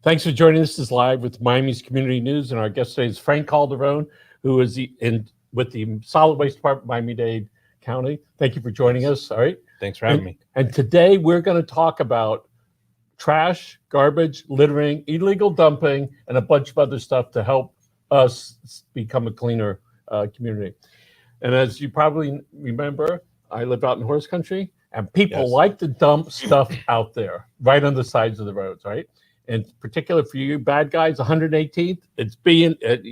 Thanks for joining us. This is live with Miami's Community News, and our guest today is Frank Calderon, who is with the Solid Waste Department, Miami-Dade County. Thank you for joining us. All right. Thanks for having me. And today we're going to talk about trash, garbage, littering, illegal dumping, and a bunch of other stuff to help us become a cleaner community. And as you probably remember, I live out in horse country, and people like to dump stuff out there, right on the sides of the roads, right? In particular for you bad guys, 118th,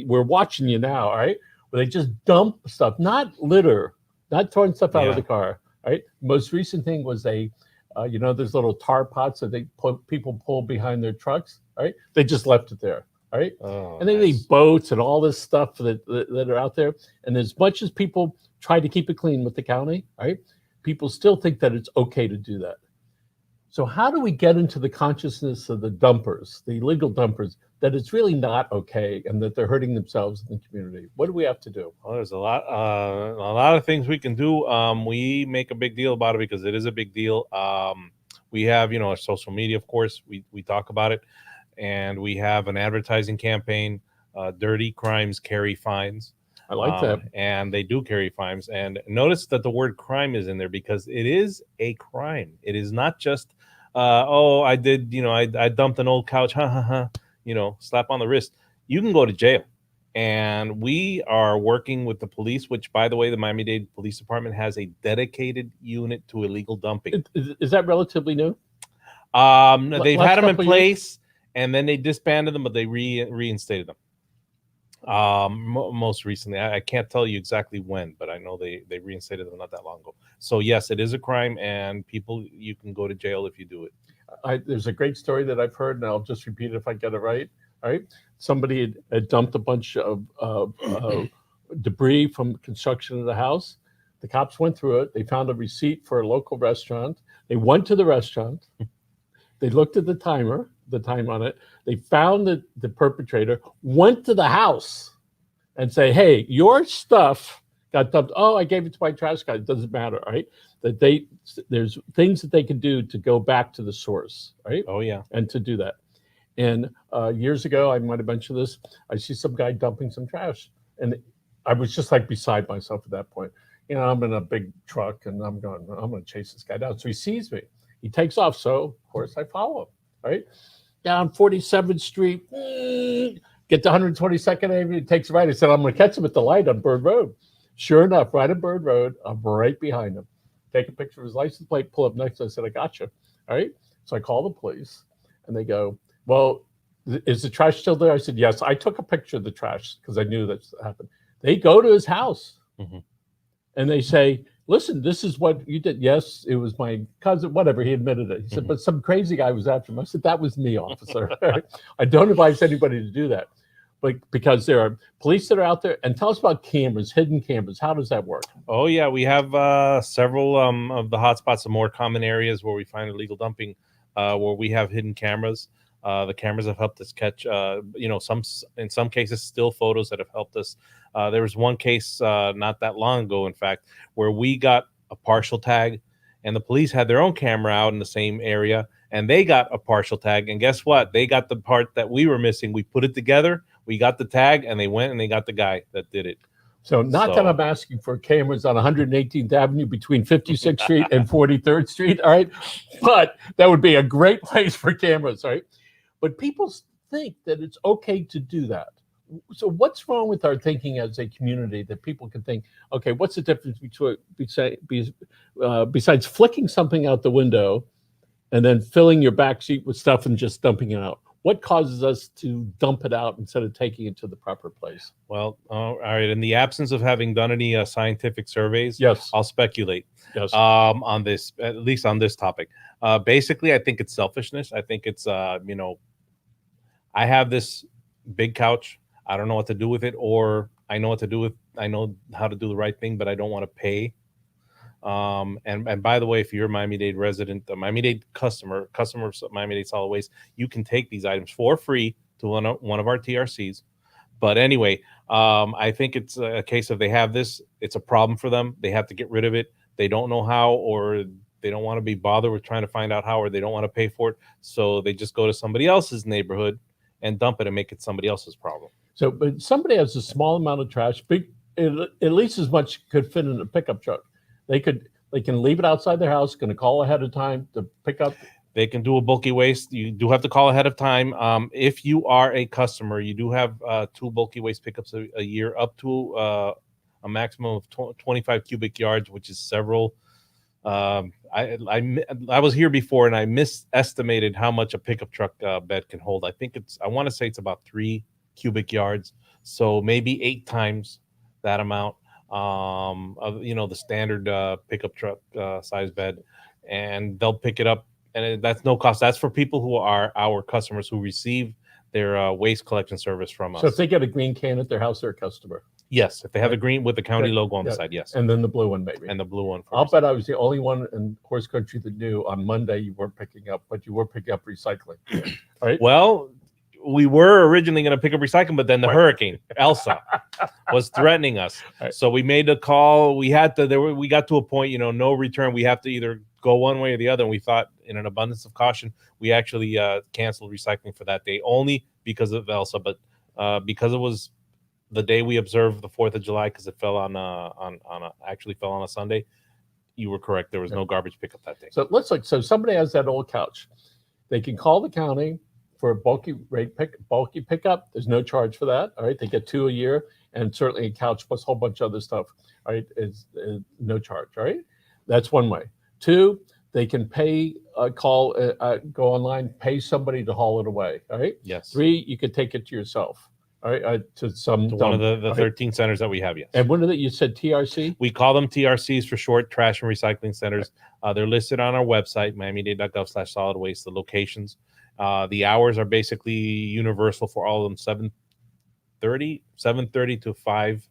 we're watching you now, all right? Where they just dump stuff, not litter, not throwing stuff out of the car, right? Most recent thing was there's little tar pots that people pull behind their trucks, right? They just left it there, right? And they leave boats and all this stuff that are out there. And as much as people try to keep it clean with the county, right? People still think that it's okay to do that. So how do we get into the consciousness of the dumpers, the illegal dumpers, that it's really not okay and that they're hurting themselves in the community? What do we have to do? Well, there's a lot of things we can do. We make a big deal about it because it is a big deal. We have, our social media, of course, we talk about it, and we have an advertising campaign. Dirty crimes carry fines. I like that. And they do carry fines. And notice that the word crime is in there because it is a crime. It is not just, I did, I dumped an old couch, slap on the wrist. You can go to jail. And we are working with the police, which, by the way, the Miami-Dade Police Department has a dedicated unit to illegal dumping. Is that relatively new? They've had them in place, and then they disbanded them, but they reinstated them. Most recently, I can't tell you exactly when, but I know they reinstated them not that long ago. So yes, it is a crime, and you can go to jail if you do it. There's a great story that I've heard, and I'll just repeat it if I get it right. All right, somebody had dumped a bunch of debris from construction of the house. The cops went through it. They found a receipt for a local restaurant. They went to the restaurant. They looked at the time on it. They found that the perpetrator went to the house and say, "Hey, your stuff got dumped. Oh, I gave it to my trash guy. It doesn't matter, right?" That there's things that they can do to go back to the source, right? Oh yeah, and to do that. And years ago, I might have mentioned this. I see some guy dumping some trash, and I was just like beside myself at that point. I'm in a big truck, and I'm going to chase this guy down. So he sees me. He takes off. So of course I follow him. Right down 47th Street, get to 122nd Avenue, takes a right. I said, I'm going to catch him at the light on Bird Road. Sure enough, right on Bird Road, I'm right behind him. Take a picture of his license plate, pull up next to him. I said, I got you. All right. So I call the police, and they go, well, is the trash still there? I said, yes. I took a picture of the trash because I knew that happened. They go to his house, and they say, listen, this is what you did. Yes, it was my cousin, whatever. He admitted it. He said, but some crazy guy was after him. I said, that was me, officer. I don't advise anybody to do that. But because there are police that are out there. And tell us about cameras, hidden cameras. How does that work? Oh, yeah. We have several of the hotspots, the more common areas where we find illegal dumping, where we have hidden cameras. The cameras have helped us catch, in some cases, still photos that have helped us. There was one case not that long ago, in fact, where we got a partial tag, and the police had their own camera out in the same area, and they got a partial tag. And guess what? They got the part that we were missing. We put it together. We got the tag, and they went and they got the guy that did it. So that I'm asking for cameras on 118th Avenue between 56th Street and 43rd Street, all right? But that would be a great place for cameras, right? But people think that it's okay to do that. So what's wrong with our thinking as a community that people can think, okay, what's the difference besides flicking something out the window and then filling your back seat with stuff and just dumping it out? What causes us to dump it out instead of taking it to the proper place? Well, all right. In the absence of having done any scientific surveys, yes, I'll speculate on this, at least on this topic. Basically, I think it's selfishness. I think it's, I have this big couch. I don't know what to do with it, or I know how to do the right thing, but I don't want to pay. And by the way, if you're a Miami-Dade resident, a Miami-Dade customer of Miami-Dade Solid Waste, you can take these items for free to one of our TRCs. But anyway, I think it's a case of they have this. It's a problem for them. They have to get rid of it. They don't know how, or they don't want to be bothered with trying to find out how, or they don't want to pay for it. So they just go to somebody else's neighborhood and dump it and make it somebody else's problem. So, but somebody has a small amount of trash, big, at least as much could fit in a pickup truck. They can leave it outside their house, going to call ahead of time to pick up. They can do a bulky waste. You do have to call ahead of time. If you are a customer, you do have 2 bulky waste pickups a year, up to a maximum of 25 cubic yards, which is several. I was here before and I misestimated how much a pickup truck bed can hold. I want to say it's about 3 cubic yards, so maybe 8 times that amount of the standard pickup truck size bed, and they'll pick it up, and that's no cost. That's for people who are our customers who receive their waste collection service from us. So if they get a green can at their house, they're a customer. Yes, if they have a green with the county logo on the side, yes. And then the blue one, maybe. And the blue one. I'll bet I was the only one in horse country that knew on Monday you weren't picking up, but you were picking up recycling. All right. Well, we were originally going to pick up recycling, but then the hurricane Elsa was threatening us. Right. So we made a call. We got to a point, no return. We have to either go one way or the other. And we thought, in an abundance of caution, we actually canceled recycling for that day, only because of Elsa, but because it was the day we observed the 4th of July, because it fell actually fell on a Sunday. You were correct. There was no garbage pickup that day. So so somebody has that old couch. They can call the county for a bulky pickup. There's no charge for that. All right. They get 2 a year, and certainly a couch plus a whole bunch of other stuff. All right. Is no charge. All right. That's one way. 2, they can pay go online, pay somebody to haul it away. All right. Yes. 3, you could take it to yourself. All right. To one of the 13 centers that we have. Yes. And what are that? You said TRC? We call them TRCs for short, trash and recycling centers. They're listed on our website, miami-dade.gov/solid waste, the locations. The hours are basically universal for all of them, 7:30 to 5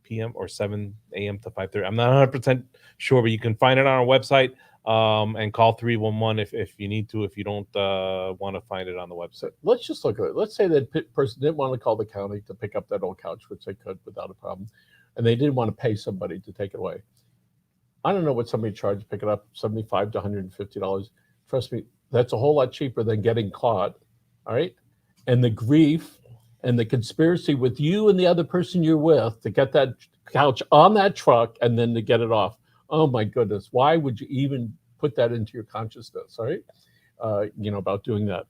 p.m. or 7 a.m. to 5:30. I'm not 100% sure, but you can find it on our website and call 311 if you need to, if you don't want to find it on the website. So let's just look at it. Let's say that person didn't want to call the county to pick up that old couch, which they could without a problem, and they didn't want to pay somebody to take it away. I don't know what somebody charged to pick it up, $75 to $150. Trust me, that's a whole lot cheaper than getting caught. All right. And the grief and the conspiracy with you and the other person you're with to get that couch on that truck and then to get it off. Oh my goodness. Why would you even put that into your consciousness? All right. About doing that.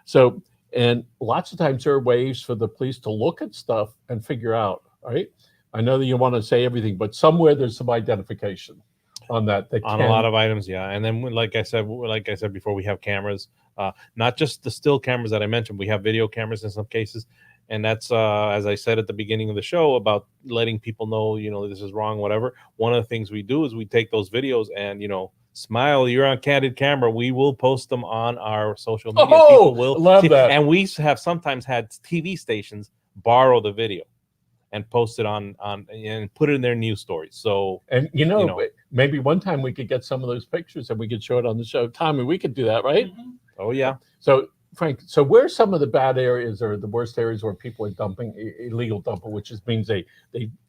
So, and lots of times there are ways for the police to look at stuff and figure out. All right. I know that you want to say everything, but somewhere there's some identification on that. On a lot of items, yeah. And then, like I said before, we have cameras, not just the still cameras that I mentioned. We have video cameras in some cases, and that's as I said at the beginning of the show about letting people know, this is wrong, whatever. One of the things we do is we take those videos and smile, you're on candid camera. We will post them on our social media. People will love that. And we have sometimes had TV stations borrow the video and post it on and put it in their news stories. So, and maybe one time we could get some of those pictures and we could show it on the show. Tommy, we could do that, right? Mm-hmm. Oh yeah. So Frank, where's some of the bad areas or the worst areas where people are dumping illegal dumping, which just means they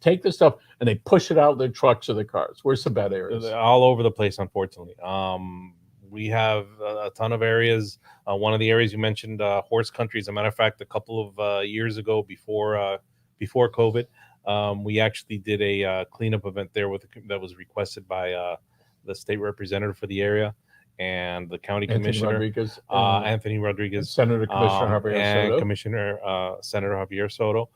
take the stuff and they push it out of their trucks or their cars? Where's some bad areas? All over the place, unfortunately. We have a ton of areas. One of the areas you mentioned, horse country. As a matter of fact, a couple of years ago, before COVID, we actually did a cleanup event there that was requested by the state representative for the area and the county commissioner, Anthony Rodriguez, Senator Commissioner Javier and Soto. Commissioner Senator Javier Soto.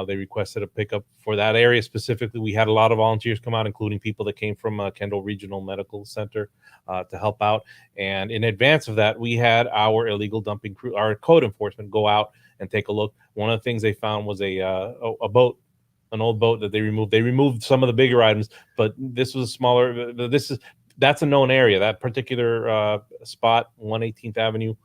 They requested a pickup for that area specifically. We had a lot of volunteers come out, including people that came from Kendall Regional Medical Center to help out. And in advance of that, we had our illegal dumping crew, our code enforcement, go out and take a look. One of the things they found was a boat, an old boat that they removed. They removed some of the bigger items, but this was a smaller. That's a known area. That particular spot, 118th Avenue,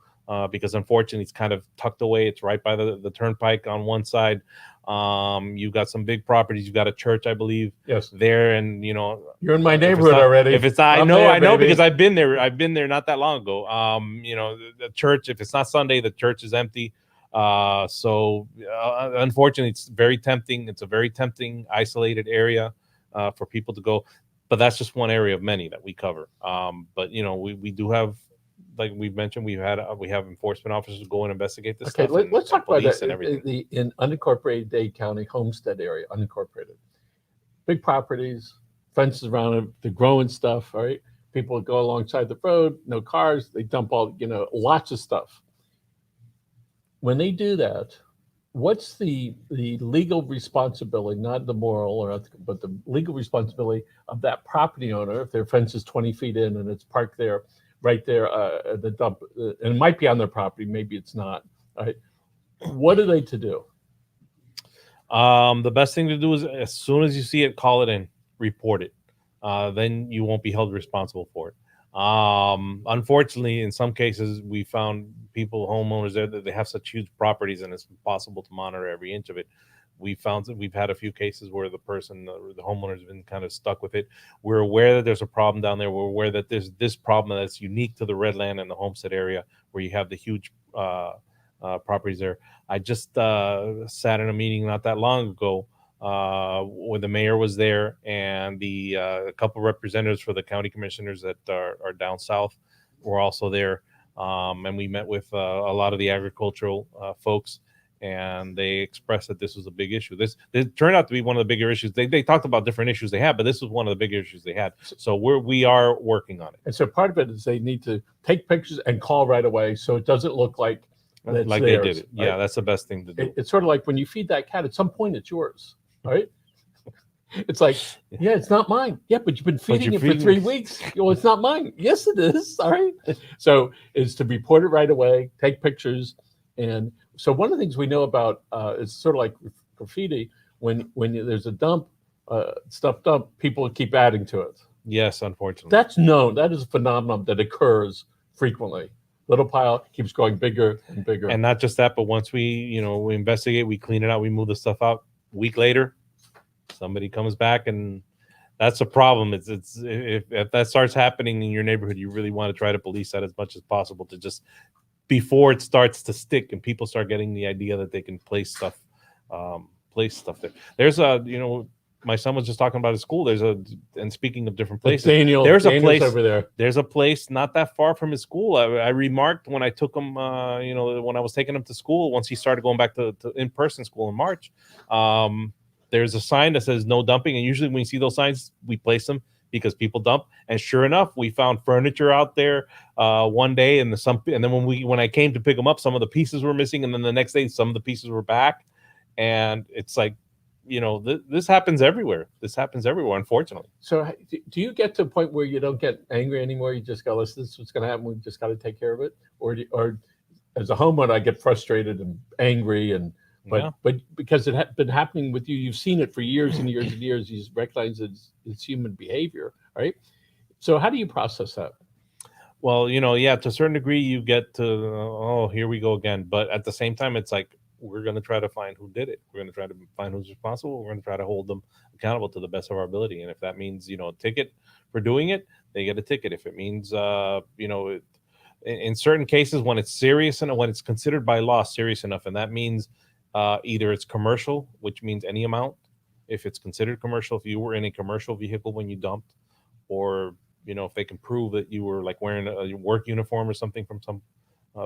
because unfortunately it's kind of tucked away. It's right by the turnpike on one side. You've got some big properties. You've got a church, I believe, there, and you're in my neighborhood already. If it's I know because I've been there. I've been there not that long ago. The church, if it's not Sunday, the church is empty. So unfortunately, it's very tempting. It's a very tempting, isolated area for people to go. but that's just one area of many that we cover. But we do have, like we've mentioned, we have enforcement officers go and investigate this Okay, stuff. let's talk about police that and everything. in unincorporated Dade County, Homestead area, unincorporated. Big properties, fences around it, they're growing stuff, all right? People go alongside the road, no cars, they dump all, lots of stuff. When they do that, what's the legal responsibility, not the moral or ethical, but the legal responsibility of that property owner if their fence is 20 feet in and it's parked there, right there at the dump, and it might be on their property, maybe it's not, all right? What are they to do? The best thing to do is as soon as you see it, call it in, report it. Then you won't be held responsible for it. Unfortunately, in some cases, we found homeowners there, that they have such huge properties and it's impossible to monitor every inch of it. We found that we've had a few cases where the homeowner's been kind of stuck with it. We're aware that there's a problem down there. We're aware that there's this problem that's unique to the Redland and the Homestead area, where you have the huge properties there. I just sat in a meeting not that long ago when the mayor was there, and a couple representatives for the county commissioners that are down south were also there, and we met with a lot of the agricultural folks, and they expressed that this was a big issue. This turned out to be one of the bigger issues. They talked about different issues they had, but this was one of the bigger issues they had. So we are working on it. And so part of it is they need to take pictures and call right away, so it doesn't look like They did it. Yeah, that's the best thing to do. It's sort of like when you feed that cat, at some point it's yours, right? It's like, yeah, it's not mine. Yeah, but you've been feeding it for 3 weeks. Well, it's not mine. Yes, it is. All right. So it's to report it right away, take pictures. And so one of the things we know about is sort of like graffiti. When there's a dump, stuff dump, people keep adding to it. Yes, unfortunately. That's known. That is a phenomenon that occurs frequently. Little pile keeps growing bigger and bigger. And not just that, but once we investigate, we clean it out, we move the stuff out. A week later, somebody comes back, and that's a problem. It's if that starts happening in your neighborhood, you really want to try to police that as much as possible, to just before it starts to stick and people start getting the idea that they can place stuff there. There's my son was just talking about his school. And speaking of different places, Daniel's a place over there. There's a place not that far from his school. I remarked when I took him, when I was taking him to school, once he started going back to in-person school in March, there's a sign that says no dumping. And usually when you see those signs, we place them because people dump. And sure enough, we found furniture out there one day, and then when I came to pick them up, some of the pieces were missing, and then the next day, some of the pieces were back. And it's like, this happens everywhere. This happens everywhere, unfortunately. So do you get to a point where you don't get angry anymore? You just go, listen, this is what's going to happen. We just got to take care of it. Or as a homeowner, I get frustrated and angry, but because it had been happening with you, you've seen it for years and years and years. You recognize it's human behavior, right? So how do you process that? Well, to a certain degree, you get to, here we go again. But at the same time, it's like, we're going to try to find who did it. We're going to try to find who's responsible. We're going to try to hold them accountable to the best of our ability. And if that means, a ticket for doing it, they get a ticket. If it means, in certain cases, when it's serious and when it's considered by law serious enough, and that means either it's commercial, which means any amount. If it's considered commercial, if you were in a commercial vehicle when you dumped, or, if they can prove that you were like wearing a work uniform or something from some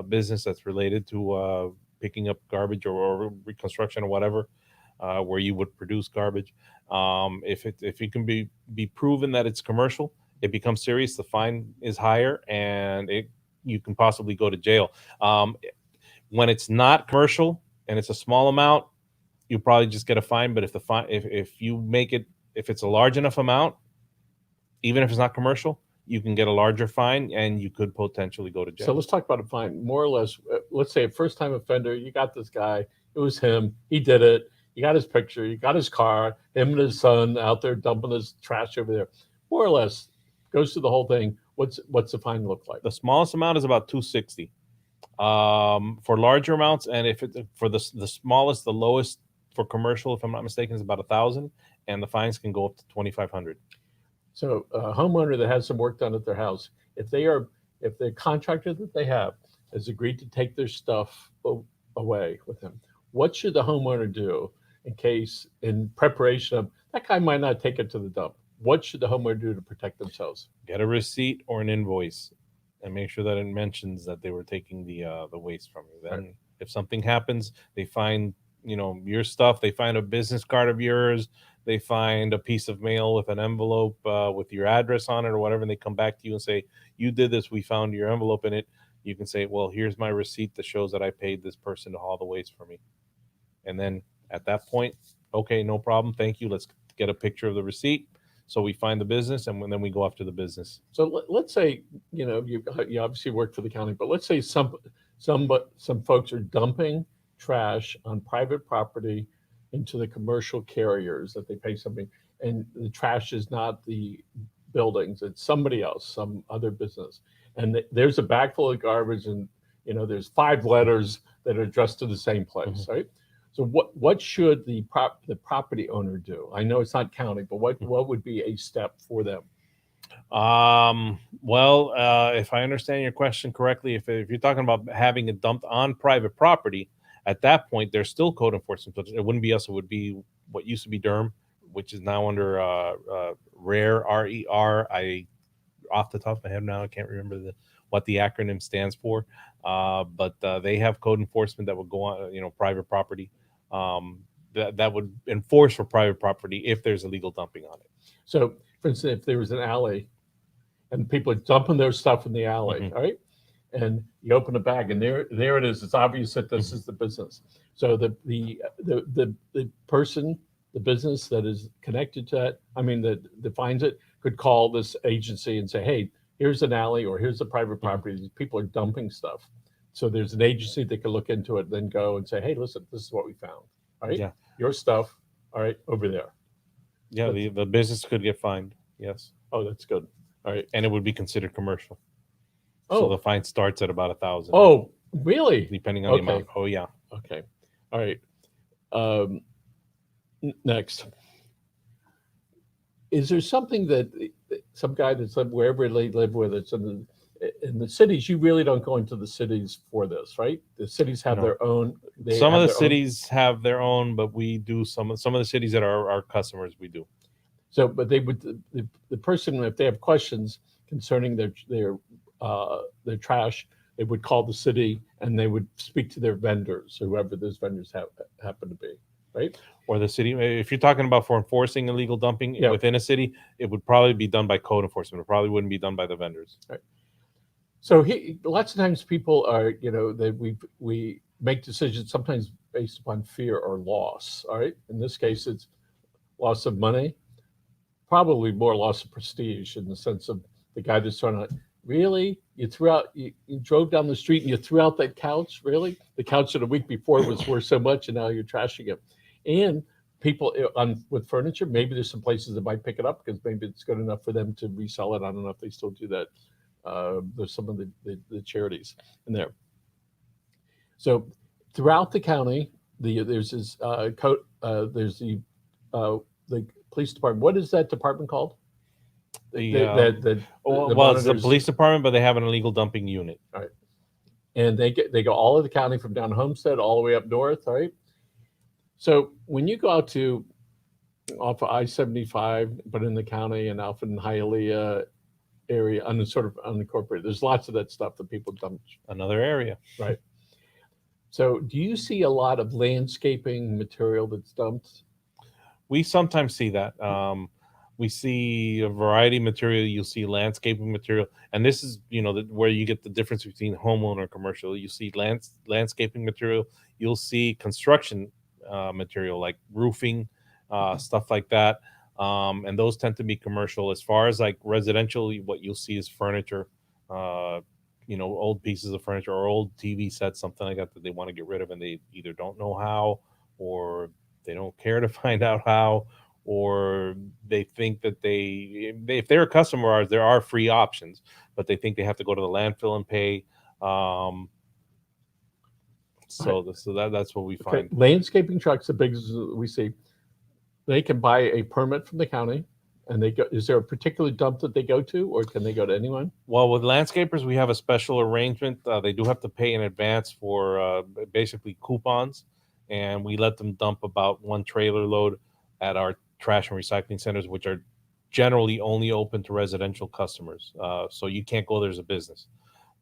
business that's related to picking up garbage or reconstruction or whatever, where you would produce garbage. If it can be proven that it's commercial, it becomes serious. The fine is higher, and you can possibly go to jail. When it's not commercial and it's a small amount, you probably just get a fine. But if you make it, if it's a large enough amount, even if it's not commercial, you can get a larger fine, and you could potentially go to jail. So let's talk about a fine. More or less, let's say a first-time offender, you got this guy, it was him, he did it, you got his picture, you got his car, him and his son out there dumping his trash over there. More or less, goes through the whole thing. What's the fine look like? The smallest amount is about $260. For larger amounts, and if it's for the smallest, the lowest for commercial, if I'm not mistaken, is about $1,000, and the fines can go up to $2,500. So a homeowner that has some work done at their house, if the contractor that they have has agreed to take their stuff away with them, what should the homeowner do in preparation of that guy might not take it to the dump? what should the homeowner do to protect themselves? Get a receipt or an invoice, and make sure that it mentions that they were taking the waste from you. Then, if something happens, they find your stuff. They find a business card of yours. They find a piece of mail with an envelope with your address on it or whatever, and they come back to you and say, "You did this. We found your envelope in it." You can say, "Well, here's my receipt that shows that I paid this person to haul the waste for me." And then at that point, okay, no problem. Thank you. Let's get a picture of the receipt. So we find the business, and then we go after the business. So let's say you obviously work for the county, but let's say some folks are dumping trash on private property into the commercial carriers that they pay something, and the trash is not the buildings; it's somebody else, some other business, and there's a bag full of garbage, and there's 5 letters that are addressed to the same place, right? So what should the property owner do? I know it's not county, but what would be a step for them? Well, if I understand your question correctly, if you're talking about having it dumped on private property, at that point there's still code enforcement. It wouldn't be us; it would be what used to be Durham, which is now under RARE, RER. Off the top of my head now, I can't remember what the acronym stands for. But they have code enforcement that would go on, private property. That would enforce for private property if there's illegal dumping on it. So, for instance, if there was an alley and people are dumping their stuff in the alley, right? And you open a bag, and there it is. It's obvious that this is the business. So the person, the business that is connected to that, that defines it, could call this agency and say, "Hey, here's an alley, or here's a private property. These people are dumping stuff." So there's an agency that can look into it, then go and say, "Hey, listen, this is what we found. All right, your stuff, all right, over there." Yeah, the business could get fined. Yes. Oh, that's good. All right, and it would be considered commercial. Oh, so the fine starts at about $1,000. Oh, really? Depending on the amount. Oh, yeah. Okay. All right. Next. Is there something that some guy that's lived wherever they live with, it's in the cities? You really don't go into the cities for this, right? The cities have their own. Some of the cities have their own, but we do some of the cities that are our customers. We do. So, but they would the person, if they have questions concerning their trash, they would call the city and they would speak to their vendors, whoever those vendors happen to be, right? Or the city. If you're talking about for enforcing illegal dumping within a city, it would probably be done by code enforcement. It probably wouldn't be done by the vendors. Right. So lots of times people are, that we make decisions sometimes based upon fear or loss. All right. In this case, it's loss of money, probably more loss of prestige in the sense of the guy that's trying to. Really? You drove down the street and you threw out that couch? Really? The couch that a week before was worth so much, and now you're trashing it. And people with furniture, maybe there's some places that might pick it up because maybe it's good enough for them to resell it. I don't know if they still do that. There's some of the charities in there. So throughout the county, there's this code. There's the police department. What is that department called? It's the police department, but they have an illegal dumping unit. All right. And they go all of the county from down Homestead all the way up north, all right? So when you go out to off of I-75, but in the county and out in Hialeah area, sort of unincorporated, there's lots of that stuff that people dump. Another area. Right. So do you see a lot of landscaping material that's dumped? We sometimes see that. We see a variety of material. You'll see landscaping material, and this is where you get the difference between homeowner and commercial. You see landscaping material. You'll see construction material like roofing, stuff like that, and those tend to be commercial. As far as like residential, what you'll see is furniture, old pieces of furniture or old TV sets, something like that they want to get rid of, and they either don't know how, or they don't care to find out how, or they think that if they're a customer of ours, there are free options, but they think they have to go to the landfill and pay. That's what we find. Landscaping trucks, the biggest we see, they can buy a permit from the county, and they go. Is there a particular dump that they go to, or can they go to anyone? Well, with landscapers, we have a special arrangement. They do have to pay in advance for basically coupons, and we let them dump about one trailer load at our trash and recycling centers, which are generally only open to residential customers. So you can't go there as a business.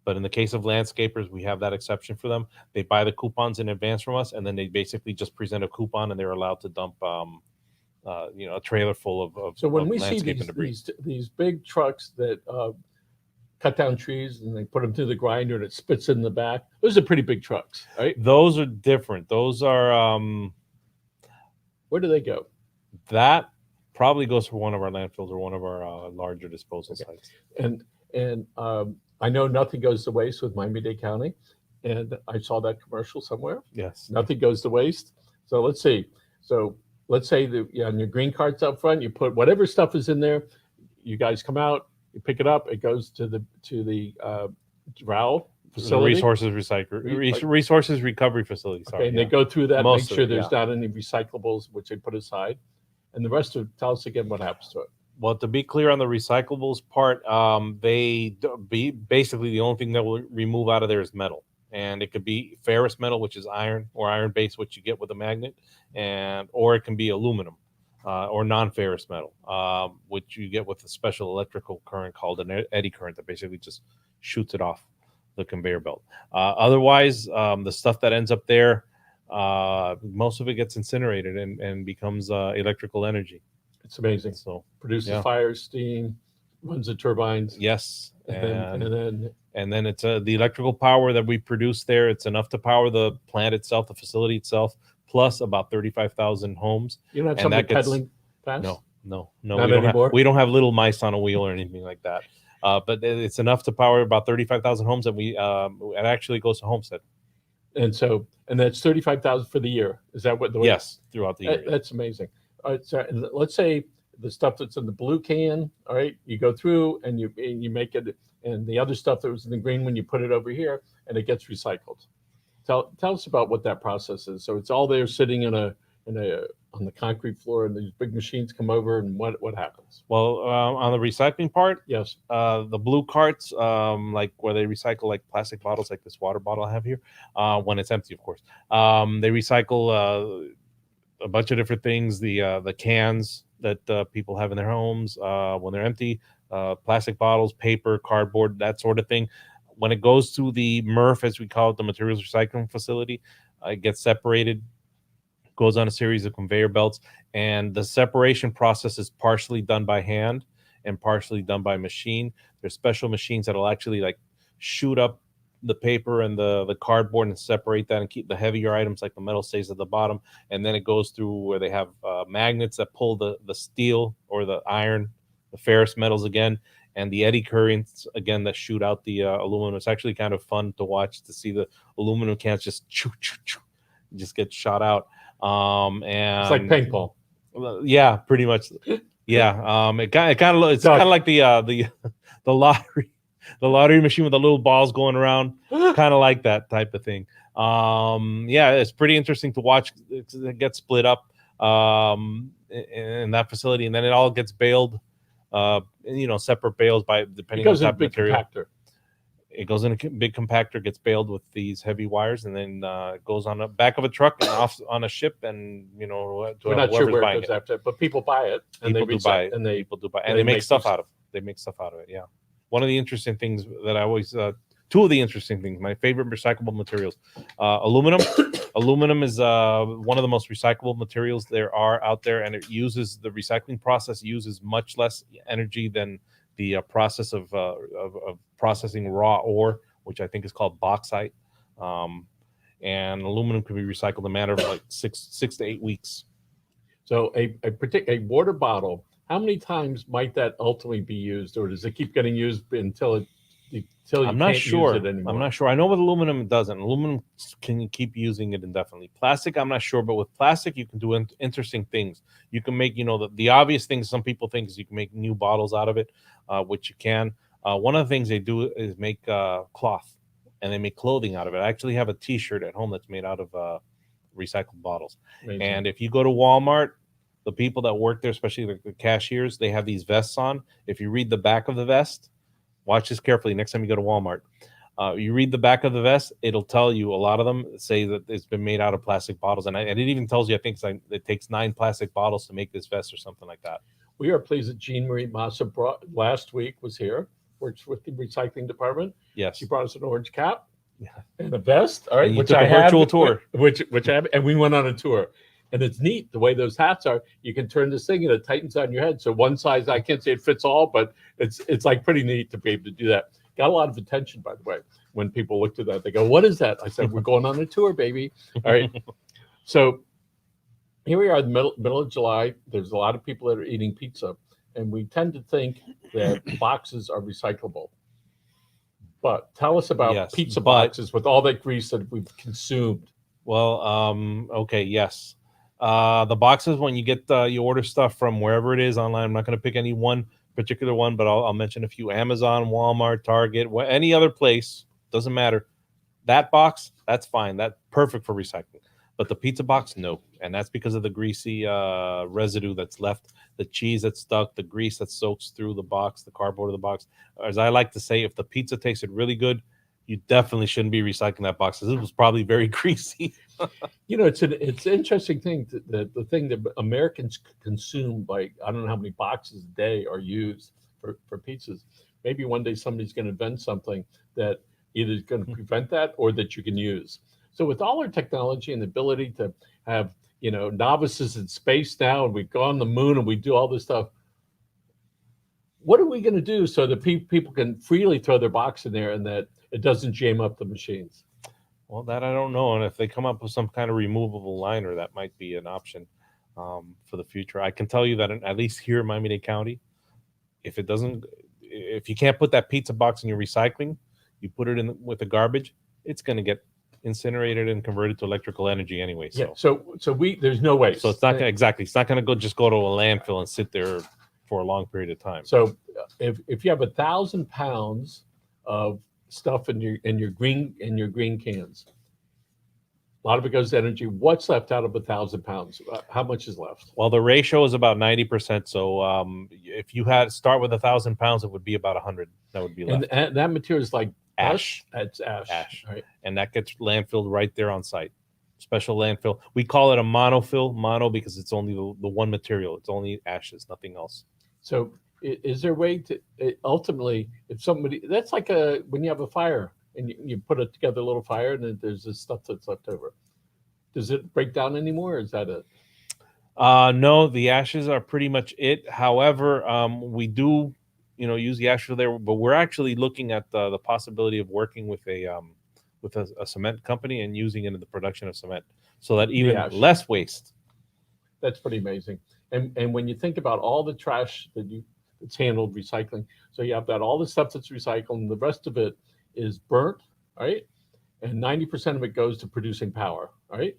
But in the case of landscapers, we have that exception for them. They buy the coupons in advance from us, and then they basically just present a coupon, and they're allowed to dump, a trailer full of, So when of we see landscaping debris. these big trucks that cut down trees and they put them through the grinder and it spits in the back, those are pretty big trucks, right? Those are different. Those are Where do they go? that probably goes for one of our landfills or one of our larger disposal sites. And I know nothing goes to waste with Miami-Dade County, and I saw that commercial somewhere. Yes. Nothing goes to waste. So let's see. So let's say that on your green cards up front, you put whatever stuff is in there. You guys come out, you pick it up. It goes to the RAL facility. Resources recovery facility. Sorry, Okay, and they go through that, make Most of sure it, there's not any recyclables, which they put aside. And the rest of, tell us again what happens to it. Well, to be clear on the recyclables part, basically the only thing that will remove out of there is metal, and it could be ferrous metal, which is iron, or iron based, which you get with a magnet, or it can be aluminum or non-ferrous metal, which you get with a special electrical current called an eddy current that basically just shoots it off the conveyor belt. Otherwise, the stuff that ends up there, most of it gets incinerated and becomes electrical energy. It's amazing. So Produces fire, steam, runs the turbines. yes, And then it's the electrical power that we produce there. It's enough to power the plant itself, the facility itself, plus about 35,000 homes. you don't have And somebody that gets- pedaling fast? No. Not We anymore? we don't have little mice on a wheel or anything like that. But it's enough to power about 35,000 homes, and it actually goes to Homestead. And that's 35,000 for the year. Is that what the way? Yes, throughout the year. That's amazing. All right, so and let's say the stuff that's in the blue can, all right, you go through and you make it, and the other stuff that was in the green one, you put it over here, and it gets recycled. Tell us about what that process is. So it's all there sitting on the concrete floor, and these big machines come over, and what happens? Well, on the recycling part, Yes. the blue carts, like where they recycle like plastic bottles, like this water bottle I have here, when it's empty, of course. They recycle a bunch of different things. The cans that people have in their homes when they're empty, plastic bottles, paper, cardboard, that sort of thing. When it goes to the MRF, as we call it, the materials recycling facility, it gets separated, goes on a series of conveyor belts, and the separation process is partially done by hand and partially done by machine. There's special machines that'll actually like shoot up the paper and the cardboard and separate that and keep the heavier items like the metal stays at the bottom. And then it goes through where they have magnets that pull the steel or the iron, the ferrous metals again, and the eddy currents again that shoot out the aluminum. It's actually kind of fun to watch, to see the aluminum cans just just get shot out. And It's like paintball. Yeah, pretty much. Yeah. It's kind of like the lottery machine with the little balls going around, kind of like that type of thing. Yeah, it's pretty interesting to watch. It gets split up in that facility, and then it all gets baled, separate bales by depending on the type of material. Compactor. It goes in a big compactor, gets baled with these heavy wires, and then goes on the back of a truck and off on a ship, and to We're not sure whoever's where buying it goes it. after, but people buy it and People do buy it, and people do buy it, and they make stuff out of it. They make stuff out of it. Yeah. One of the interesting things that I always, two of the interesting things, my favorite recyclable materials, aluminum. Aluminum is one of the most recyclable materials there are out there, and the recycling process uses much less energy than the process of processing raw ore, which I think is called bauxite. And aluminum can be recycled in a matter of like six to 8 weeks. So a water bottle, how many times might that ultimately be used, or does it keep getting used until you I'm not can't sure. use it anymore? I'm not sure. I know with aluminum it doesn't. Aluminum can you keep using it indefinitely. Plastic, I'm not sure, but with plastic you can do interesting things. You can make, the obvious things some people think is you can make new bottles out of it, which you can. One of the things they do is make cloth, and they make clothing out of it. I actually have a T-shirt at home that's made out of recycled bottles. Amazing. And if you go to Walmart, the people that work there, especially the cashiers, they have these vests on. If you read the back of the vest, watch this carefully next time you go to Walmart. You read the back of the vest, it'll tell you, a lot of them say that it's been made out of plastic bottles. And it even tells you, I think it takes 9 plastic bottles to make this vest or something like that. we are pleased that Jean Marie Massa brought last week was here, works with the recycling department. Yes. She brought us an orange cap Yeah. and a vest. All right, And you which took I a have, virtual tour. which I have, and we went on a tour. And it's neat the way those hats are. You can turn this thing and it tightens on your head. So one size, I can't say it fits all, but it's like pretty neat to be able to do that. Got a lot of attention, by the way, when people looked at that. They go, "What is that?" I said, "We're going on a tour, baby." All right. So here we are, the middle of July. There's a lot of people that are eating pizza, and we tend to think that boxes are recyclable. But tell us about Yes, pizza but- boxes with all that grease that we've consumed. Well, okay, yes. The boxes, when you get you order stuff from wherever it is online. I'm not going to pick any one particular one, but I'll mention a few: Amazon, Walmart, Target, any other place. Doesn't matter. That box, that's fine. That's perfect for recycling. But the pizza box, no, and that's because of the greasy residue that's left, the cheese that's stuck, the grease that soaks through the box, the cardboard of the box. As I like to say, if the pizza tasted really good, you definitely shouldn't be recycling that box. This was probably very greasy. You know, it's an interesting thing that the thing that Americans consume, like I don't know how many boxes a day are used for pizzas. Maybe one day somebody's going to invent something that either is going to prevent that or that you can use. So with all our technology and the ability to have, you know, novices in space now, and we've gone on the moon and we do all this stuff, what are we going to do so that people can freely throw their box in there and that it doesn't jam up the machines? Well, that I don't know. And if they come up with some kind of removable liner, that might be an option for the future. I can tell you that at least here in Miami-Dade County, if you can't put that pizza box in your recycling, you put it in with the garbage, it's going to get incinerated and converted to electrical energy anyway. So, Yeah. So there's no waste. so it's not gonna, exactly. It's not going to just go to a landfill and sit there for a long period of time. So if you have 1,000 pounds of stuff in your green cans, a lot of it goes to energy. What's left out of 1,000 pounds? How much is left? Well, the ratio is about 90%. So if you had start with 1,000 pounds, it would be about 100 that would be left. And that material is like Ash. It's ash. Ash. Right. And that gets landfilled right there on site. Special landfill. We call it a monofill, because it's only the one material. It's only ashes, nothing else. So is there a way to ultimately, if somebody, that's like when you have a fire and you put it together, a little fire, and then there's this stuff that's left over. Does it break down anymore, or is that it? No, the ashes are pretty much it. However, we do, use the ashes there, but we're actually looking at the possibility of working with a cement company and using it in the production of cement, so that even less waste. That's pretty amazing. And when you think about all the trash that's handled recycling, so you have all the stuff that's recycled, and the rest of it is burnt, right? And 90% of it goes to producing power, right?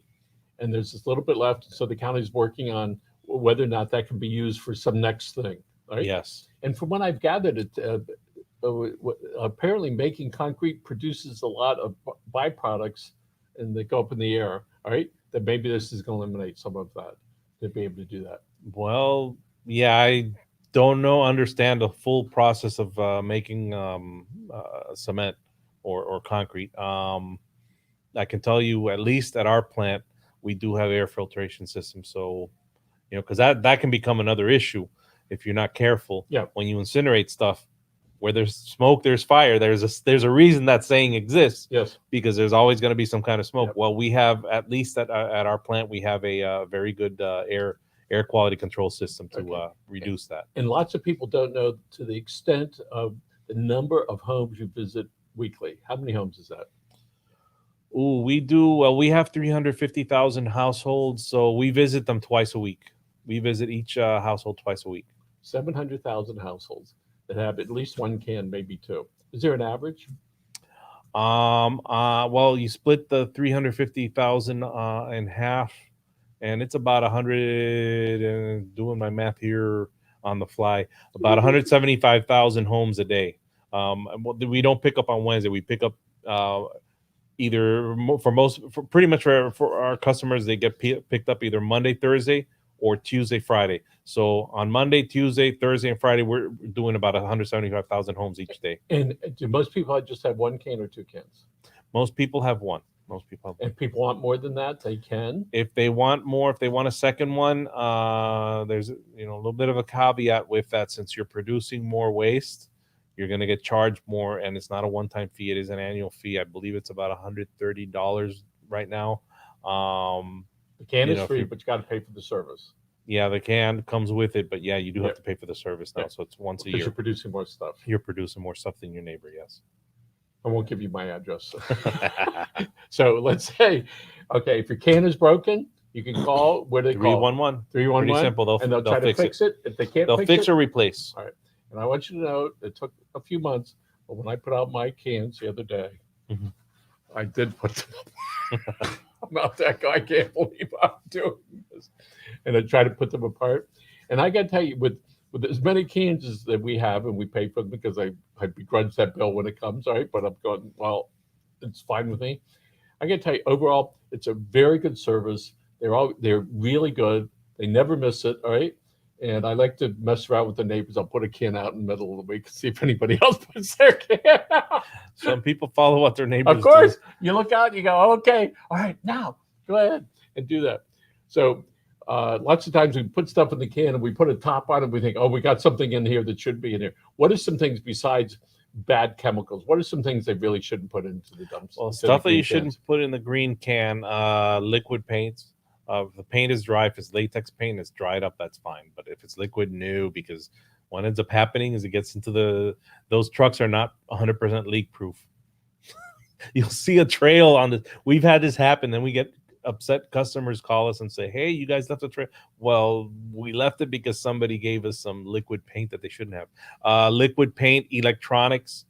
And there's this little bit left. So the county's working on whether or not that can be used for some next thing, right? Yes. And from what I've gathered, apparently making concrete produces a lot of byproducts, and they go up in the air, all right? That maybe this is going to eliminate some of that, to be able to do that. Well, yeah, I don't understand the full process of making cement or concrete. I can tell you, at least at our plant, we do have air filtration systems. So, because that can become another issue if you're not careful. Yeah. When you incinerate stuff, where there's smoke, there's fire. There's a reason that saying exists. Yes. Because there's always going to be some kind of smoke. Yep. Well, we have, at least at our plant, we have a very good air quality control system to reduce that. And lots of people don't know to the extent of the number of homes you visit weekly. How many homes is that? Ooh, we do. Well, we have 350,000 households, so we visit them twice a week. We visit each household twice a week. 700,000 households that have at least one can, maybe two. Is there an average? Well, you split the 350,000 in half, and it's about 100. And doing my math here on the fly, about 175,000 homes a day. We don't pick up on Wednesday. We pick up either pretty much for our customers, they get picked up either Monday, Thursday, or Tuesday, Friday. So on Monday, Tuesday, Thursday, and Friday, we're doing about 175,000 homes each day. And do most people just have one can or two cans? Most people have one. Most people. If people want more than that, they can. If they want more, if they want a second one, there's a little bit of a caveat with that. Since you're producing more waste, you're going to get charged more, and it's not a one-time fee. It is an annual fee. I believe it's about $130 right now. The can is if free, you- but you got to pay for the service Yeah, the can comes with it, but yeah, you do have to pay for the service now. Yeah. So it's once a because year. you're producing more stuff. You're producing more stuff than your neighbor. Yes. I won't give you my address. So let's say, okay, if your can is broken, you can call. Where do they call? 311. 311. Pretty simple. And they'll try to fix it. If they can't They'll fix it, or replace. and I want you to know it took a few months, but when I put out my cans the other day, Mhm. I did put them up. I'm not that guy. I can't believe I'm doing this. And I try to put them apart. And I got to tell you, with as many cans as that we have, and we pay for them because I begrudge that bill when it comes, all right? But I'm going, well, it's fine with me. I got to tell you, overall, it's a very good service. They're really good. They never miss it, all right? And I like to mess around with the neighbors. I'll put a can out in the middle of the week and see if anybody else puts their can out. Some people follow what their neighbors Of course, you look out and you go, okay, all right, now go ahead and do that. So lots of times we put stuff in the can and we put a top on it. We think, oh, we got something in here that should be in here. What are some things besides bad chemicals? What are some things they really shouldn't put into the dumps? Well, stuff that you shouldn't put in the green can, liquid paints. If the paint is dry, if it's latex paint, it's dried up, that's fine. But if it's liquid, new, because what ends up happening is it gets into those trucks are not 100% leak proof. You'll see a trail on this. We've had this happen. Then we get upset customers call us and say, hey, you guys left a trail. Well, we left it because somebody gave us some liquid paint that they shouldn't have. Liquid paint, electronics,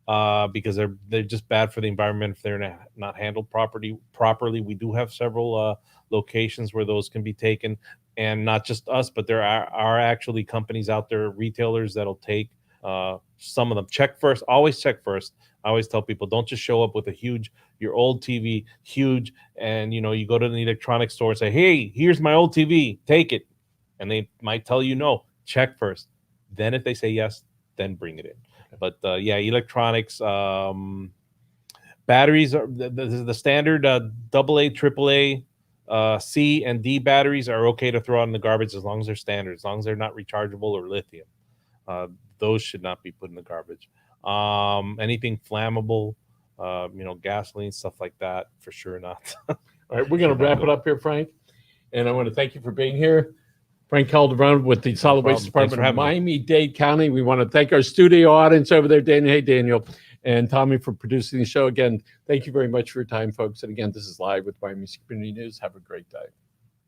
because they're just bad for the environment if they're not handled properly. We do have several locations where those can be taken, and not just us, but there are actually companies out there, retailers that'll take some of them. Check first. Always check first. I always tell people, don't just show up with your old TV, huge, and you go to the electronics store and say, hey, here's my old TV, take it. And they might tell you no. Check first. Then if they say yes, then bring it in. But yeah, electronics, batteries are the standard AA, AAA, C and D batteries are okay to throw out in the garbage as long as they're standard, as long as they're not rechargeable or lithium. Those should not be put in the garbage. Anything flammable, gasoline, stuff like that, for sure not. All right, we're going to wrap it up here, Frank. And I want to thank you for being here. Frank Calderon with the Solid Waste Department of Miami-Dade County. We want to thank our studio audience over there, Daniel. Hey, Daniel. And Tommy for producing the show. Again, thank you very much for your time, folks. And again, this is Live with Miami Community News. Have a great day.